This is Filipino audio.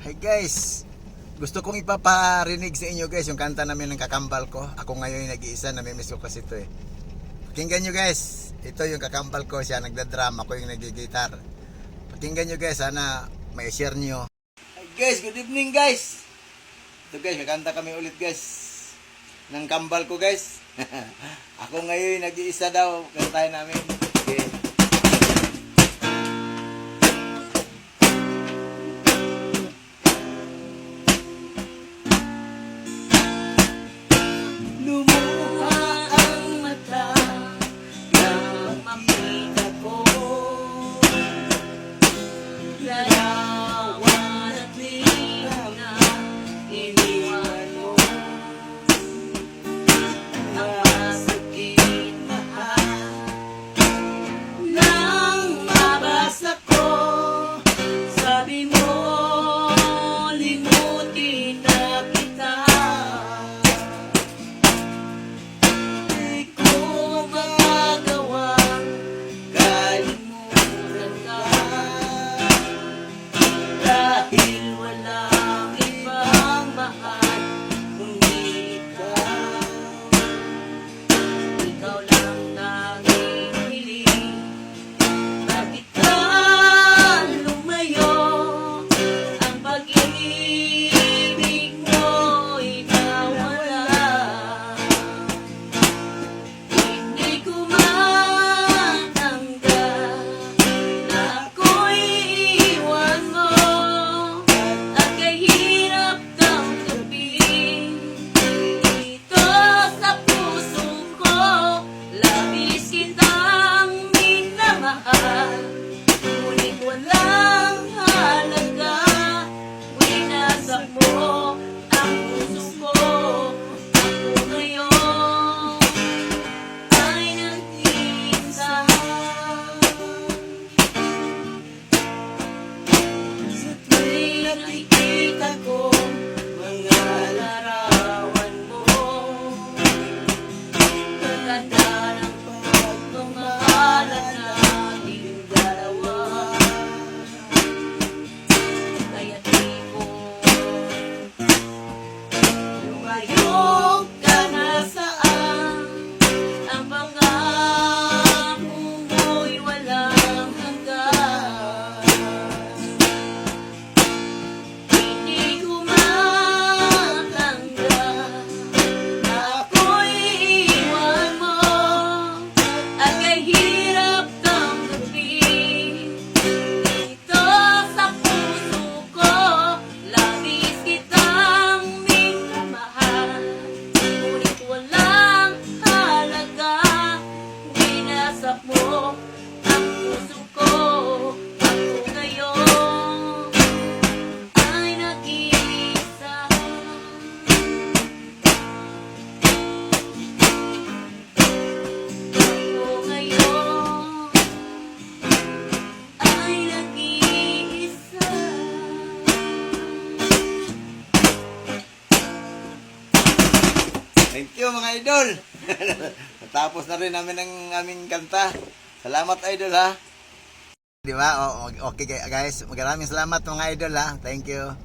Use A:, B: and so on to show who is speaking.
A: Hi guys, gusto kong ipaparinig sa inyo guys yung kanta namin ng kakambal ko. Ako ngayon yung nag-iisa, namimiss ko kasi ito eh. Pakinggan nyo guys, ito yung kakambal ko, siya nagda-drum, ako yung nag-gitar. Pakinggan nyo guys, sana may share nyo. Hi guys, good evening guys. Ito guys, kakanta kami ulit guys ng kambal ko guys. Ako ngayon yung nag-iisa daw, kantahin namin. Okay. Thank you mga idol. Natapos na rin namin ang aming kanta. Salamat idol ha. Di ba? Okay guys, maraming salamat mga idol ha. Thank you.